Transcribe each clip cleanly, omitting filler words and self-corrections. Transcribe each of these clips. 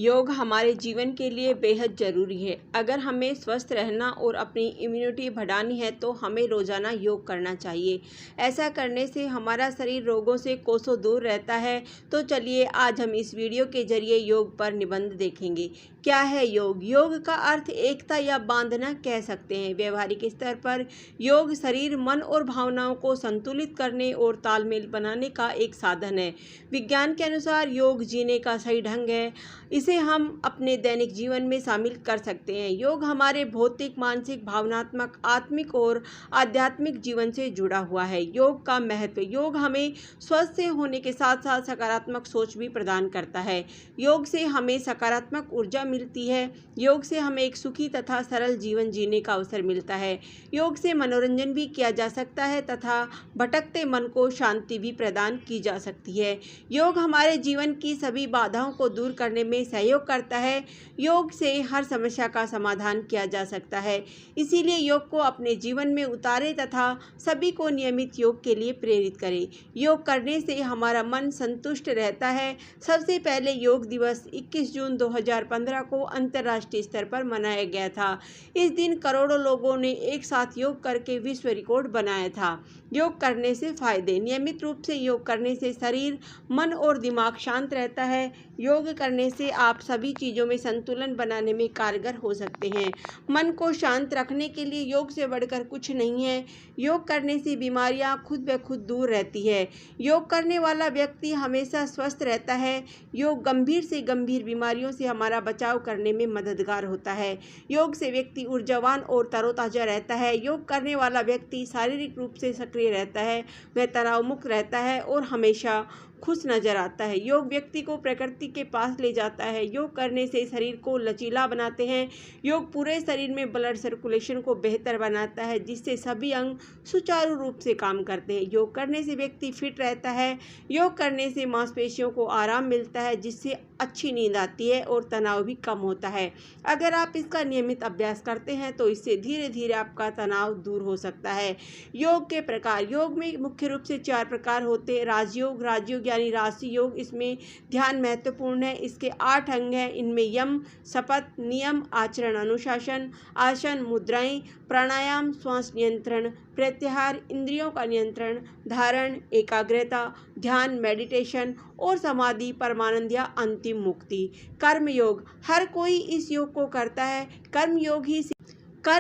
योग हमारे जीवन के लिए बेहद ज़रूरी है। अगर हमें स्वस्थ रहना और अपनी इम्यूनिटी बढ़ानी है तो हमें रोज़ाना योग करना चाहिए। ऐसा करने से हमारा शरीर रोगों से कोसों दूर रहता है। तो चलिए आज हम इस वीडियो के जरिए योग पर निबंध देखेंगे। क्या है योग? योग का अर्थ एकता या बांधना कह सकते हैं। व्यवहारिक स्तर पर योग शरीर, मन और भावनाओं को संतुलित करने और तालमेल बनाने का एक साधन है। विज्ञान के अनुसार योग जीने का सही ढंग है। इसे हम अपने दैनिक जीवन में शामिल कर सकते हैं। योग हमारे भौतिक, मानसिक, भावनात्मक, आत्मिक और आध्यात्मिक जीवन से जुड़ा हुआ है। योग का महत्व। योग हमें स्वस्थ होने के साथ साथ सकारात्मक सोच भी प्रदान करता है। योग से हमें सकारात्मक ऊर्जा मिलती है। योग से हमें एक सुखी तथा सरल जीवन जीने का अवसर मिलता है। योग से मनोरंजन भी किया जा सकता है तथा भटकते मन को शांति भी प्रदान की जा सकती है। योग हमारे जीवन की सभी बाधाओं को दूर करने में सहयोग करता है। योग से हर समस्या का समाधान किया जा सकता है। इसीलिए योग को अपने जीवन में उतारें तथा सभी को नियमित योग के लिए प्रेरित करें। योग करने से हमारा मन संतुष्ट रहता है। सबसे पहले योग दिवस 21 जून 2015 को अंतर्राष्ट्रीय स्तर पर मनाया गया था। इस दिन करोड़ों लोगों ने एक साथ योग करके विश्व रिकॉर्ड बनाया था। योग करने से फायदे। नियमित रूप से योग करने से शरीर, मन और दिमाग शांत रहता है। योग करने से आप सभी चीज़ों में संतुलन बनाने में कारगर हो सकते हैं। मन को शांत रखने के लिए योग से बढ़कर कुछ नहीं है। योग करने से बीमारियां खुद ब खुद दूर रहती है। योग करने वाला व्यक्ति हमेशा स्वस्थ रहता है। योग गंभीर से गंभीर बीमारियों से हमारा बचाव करने में मददगार होता है। योग से व्यक्ति ऊर्जावान और तरोताज़ा रहता है। योग करने वाला व्यक्ति शारीरिक रूप से सक्रिय रहता है, वह तनाव मुक्त रहता है और हमेशा खुश नजर आता है। योग व्यक्ति को प्रकृति के पास ले जाता है। योग करने से शरीर को लचीला बनाते हैं। योग पूरे शरीर में ब्लड सर्कुलेशन को बेहतर बनाता है, जिससे सभी अंग सुचारू रूप से काम करते हैं। योग करने से व्यक्ति फिट रहता है। योग करने से मांसपेशियों को आराम मिलता है, जिससे अच्छी नींद आती है और तनाव भी कम होता है। अगर आप इसका नियमित अभ्यास करते हैं तो इससे धीरे धीरे आपका तनाव दूर हो सकता है। योग के प्रकार। योग में मुख्य रूप से 4 प्रकार होते हैं। राजयोग यानी राशि योग, इसमें ध्यान महत्वपूर्ण है। इसके 8 अंग हैं। इनमें यम, शपथ, नियम, आचरण, अनुशासन, आसन, मुद्राएं, प्राणायाम, श्वास नियंत्रण, प्रत्याहार, इंद्रियों का नियंत्रण, धारण, एकाग्रता, ध्यान, मेडिटेशन और समाधि, परमानंद या अंतिम मुक्ति। कर्म योग। हर कोई इस योग को करता है। कर्म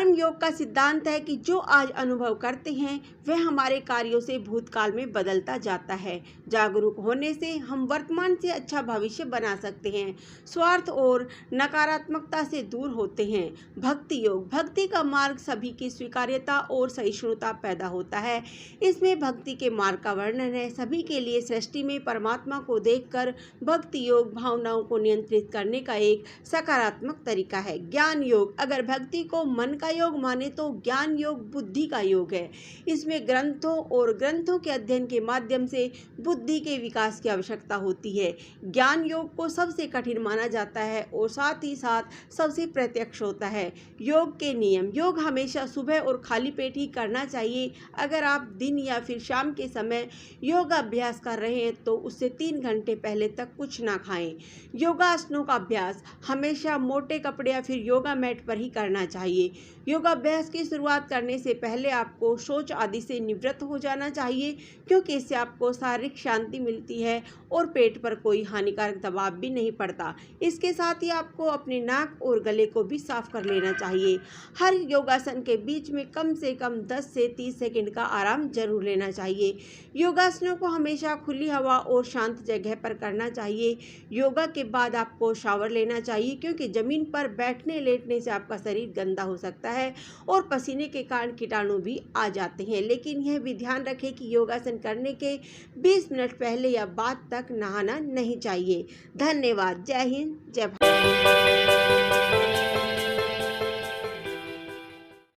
योग का सिद्धांत है कि जो आज अनुभव करते हैं वह हमारे कार्यों से भूतकाल में बदलता जाता है। जागरूक होने से हम वर्तमान से अच्छा भविष्य बना सकते हैं। स्वार्थ और नकारात्मकता से दूर होते हैं। भक्ति योग। भक्ति का मार्ग सभी की स्वीकार्यता और सहिष्णुता पैदा होता है। इसमें भक्ति के मार्ग का वर्णन है। सभी के लिए सृष्टि में परमात्मा को देखकर भक्ति योग भावनाओं को नियंत्रित करने का एक सकारात्मक तरीका है। ज्ञान योग। अगर भक्ति को मन का योग माने तो ज्ञान योग बुद्धि का योग है। इसमें ग्रंथों के अध्ययन के माध्यम से बुद्धि के विकास की आवश्यकता होती है। ज्ञान योग को सबसे कठिन माना जाता है और साथ ही साथ सबसे प्रत्यक्ष होता है। योग के नियम। योग हमेशा सुबह और खाली पेट ही करना चाहिए। अगर आप दिन या फिर शाम के समय योग अभ्यास कर रहे हैं तो उससे 3 घंटे पहले तक कुछ ना खाएं। योगासनों का अभ्यास। हमेशा मोटे कपड़े या फिर योगा मैट पर ही करना चाहिए। योगाभ्यास की शुरुआत करने से पहले आपको शौच आदि से निवृत्त हो जाना चाहिए, क्योंकि इससे आपको शारीरिक शांति मिलती है और पेट पर कोई हानिकारक दबाव भी नहीं पड़ता। इसके साथ ही आपको अपने नाक और गले को भी साफ कर लेना चाहिए। हर योगासन के बीच में कम से कम 10 से 30 सेकंड का आराम जरूर लेना चाहिए। योगासनों को हमेशा खुली हवा और शांत जगह पर करना चाहिए। योगा के बाद आपको शावर लेना चाहिए, क्योंकि जमीन पर बैठने लेटने से आपका शरीर गंदा हो सकता है और पसीने के कारण कीटाणु भी आ जाते हैं। लेकिन यह भी ध्यान रखें कि योगासन करने के 20 मिनट पहले या बाद तक नहाना नहीं चाहिए। धन्यवाद। जय हिंद, जय भारत।